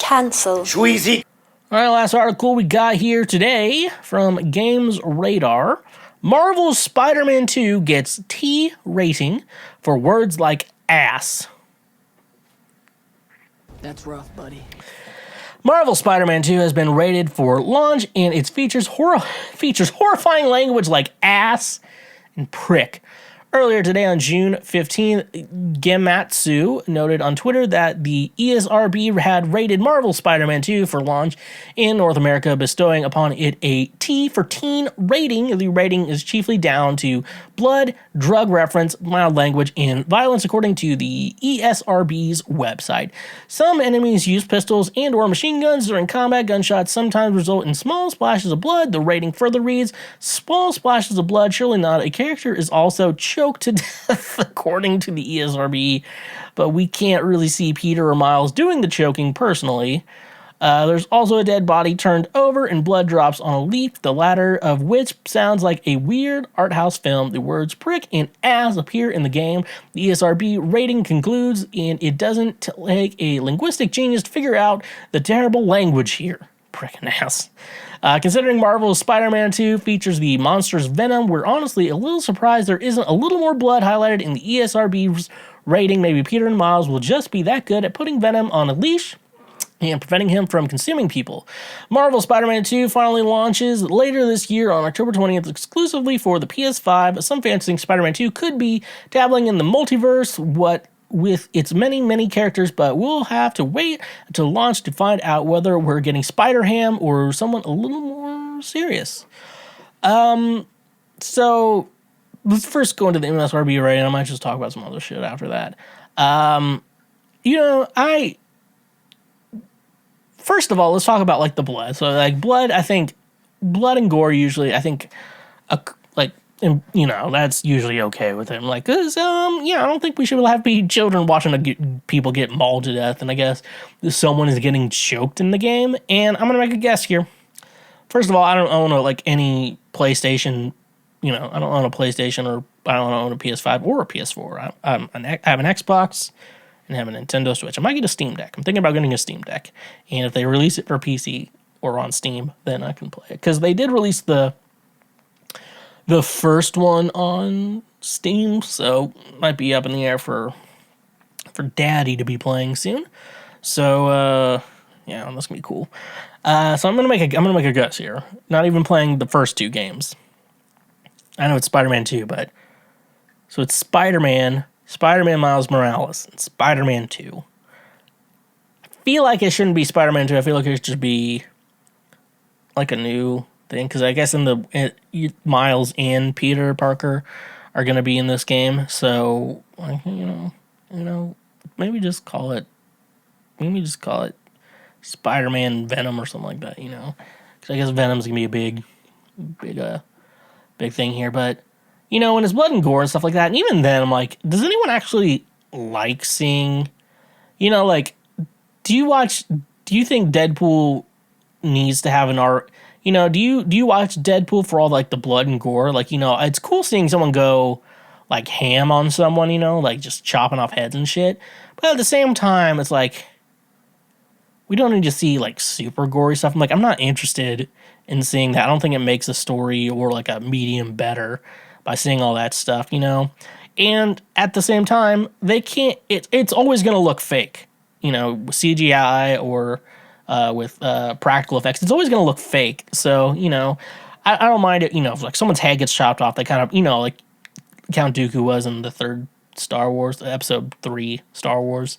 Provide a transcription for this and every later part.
Cancel. Schweezy. All right, last article we got here today from Games Radar. Marvel's Spider-Man 2 gets T rating for words like ass. That's rough, buddy. Marvel's Spider-Man 2 has been rated for launch, and it features horrifying language like ass and prick. Earlier today on June 15th, Gematsu noted on Twitter that the ESRB had rated Marvel Spider-Man 2 for launch in North America, bestowing upon it a T for teen rating. The rating is chiefly down to blood, drug reference, mild language, and violence, according to the ESRB's website. Some enemies use pistols and or machine guns during combat. Gunshots sometimes result in small splashes of blood. The rating further reads, small splashes of blood, surely not. A character is also choked to death, according to the ESRB, but we can't really see Peter or Miles doing the choking personally. There's also a dead body turned over and blood drops on a leaf, the latter of which sounds like a weird art house film. The words prick and ass appear in the game. The ESRB rating concludes, and it doesn't take a linguistic genius to figure out the terrible language here. Prick and ass. Considering Marvel's Spider-Man 2 features the monster's venom, we're honestly a little surprised there isn't a little more blood highlighted in the ESRB's rating. Maybe Peter and Miles will just be that good at putting venom on a leash and preventing him from consuming people. Marvel Spider-Man 2 finally launches later this year on October 20th exclusively for the PS5. Some fans think Spider-Man 2 could be dabbling in the multiverse, with its many characters, but we'll have to wait until launch to find out whether we're getting Spider-Ham or someone a little more serious. So let's first go into the MSRB rating. I might just talk about some other shit after that. First of all, let's talk about like the blood. So like blood, I think blood and gore usually, I think, and, that's usually okay with him. Like, cause, I don't think we should have be children watching people get mauled to death. And I guess someone is getting choked in the game. And I'm gonna make a guess here. First of all, I don't own any PlayStation. I don't own a PlayStation, or I don't own a PS5 or a PS4. I have an Xbox and have a Nintendo Switch. I might get a Steam Deck. I'm thinking about getting a Steam Deck. And if they release it for PC or on Steam, then I can play it. Because they did release the first one on Steam, so might be up in the air for Daddy to be playing soon. So that's gonna be cool. So I'm gonna make a guess here. Not even playing the first two games. I know it's Spider-Man 2, but so it's Spider-Man Miles Morales, and Spider-Man 2. I feel like it shouldn't be Spider-Man 2. I feel like it should just be like a new thing, because I guess Miles and Peter Parker are going to be in this game, so maybe just call it Spider-Man Venom or something like that, because I guess Venom's going to be a big thing here. But when it's blood and gore and stuff like that, and even then I'm like, does anyone actually like seeing, do you think Deadpool needs to have an art? Do you watch Deadpool for all like the blood and gore? Like, it's cool seeing someone go like ham on someone, like just chopping off heads and shit. But at the same time, it's like, we don't need to see like super gory stuff. I'm like, I'm not interested in seeing that. I don't think it makes a story or like a medium better by seeing all that stuff, And at the same time, they can't, it's always going to look fake, CGI or with practical effects. It's always going to look fake. So, I don't mind it, if like someone's head gets chopped off, they kind of, like Count Dooku was in the third Star Wars, episode 3 Star Wars,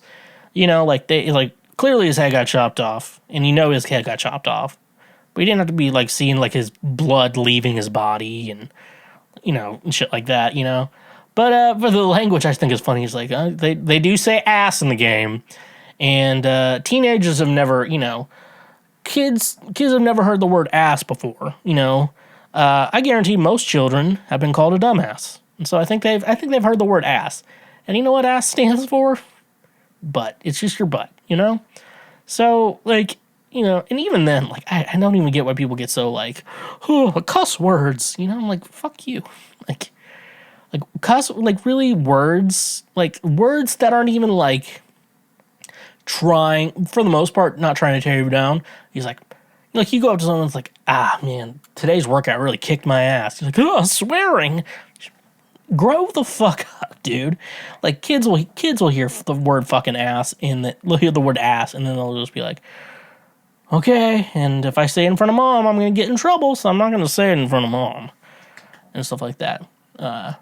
clearly his head got chopped off, and his head got chopped off, but he didn't have to be like seeing like his blood leaving his body and, and shit like that, But for the language, I think is funny. It's like, they do say ass in the game. And teenagers have never, kids have never heard the word ass before. I guarantee most children have been called a dumbass, and so I think they've heard the word ass. And you know what ass stands for? Butt. It's just your butt. So like, and even then, like I don't even get why people get so like, oh, cuss words. I'm like, fuck you. Like cuss, like really words that aren't even like trying, for the most part, not trying to tear you down. He's like you go up to someone that's like, man, today's workout really kicked my ass. He's like, oh, swearing. Grow the fuck up, dude. Like kids will hear the word fucking ass they'll hear the word ass and then they'll just be like, okay, and if I say it in front of mom, I'm gonna get in trouble, so I'm not gonna say it in front of mom. And stuff like that. Yeah.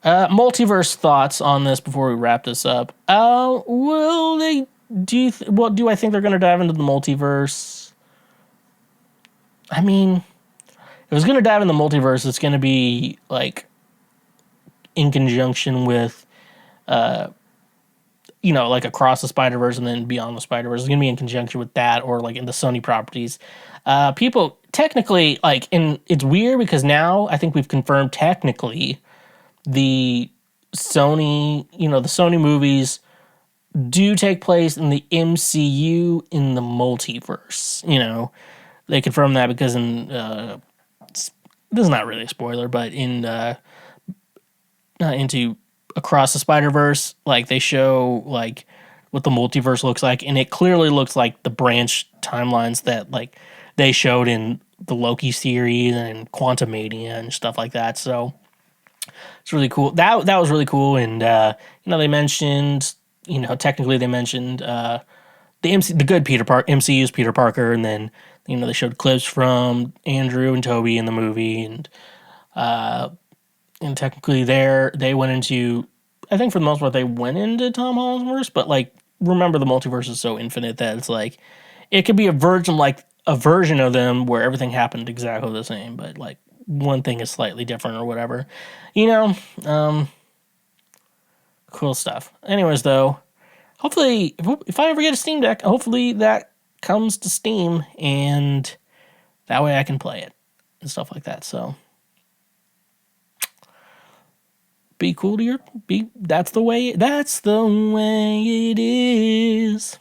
Multiverse thoughts on this before we wrap this up. Will they do I think they're going to dive into the multiverse? I mean, if it's going to dive in the multiverse, it's going to be like in conjunction with, like Across the Spider-Verse and then Beyond the Spider-Verse. It's going to be in conjunction with that, or like in the Sony properties. People technically it's weird because now I think we've confirmed technically the Sony movies do take place in the MCU in the multiverse. They confirmed that because this is not really a spoiler, but into Across the Spider-Verse, like they show like what the multiverse looks like, and it clearly looks like the branch timelines that like they showed in the Loki series and Quantumania and stuff like that. So it's really cool. That was really cool, and they mentioned, technically they mentioned the good MCU's Peter Parker, and then they showed clips from Andrew and Toby in the movie, and technically they went into, I think for the most part they went into Tom Holland's verse, but like remember the multiverse is so infinite that it's like it could be a version of them where everything happened exactly the same, but like one thing is slightly different or whatever, cool stuff. Anyways, though, hopefully if I ever get a Steam Deck, hopefully that comes to Steam and that way I can play it and stuff like that. So be cool to that's the way it is.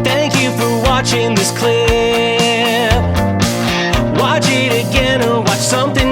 Thank you for watching this clip. Watch it again or watch something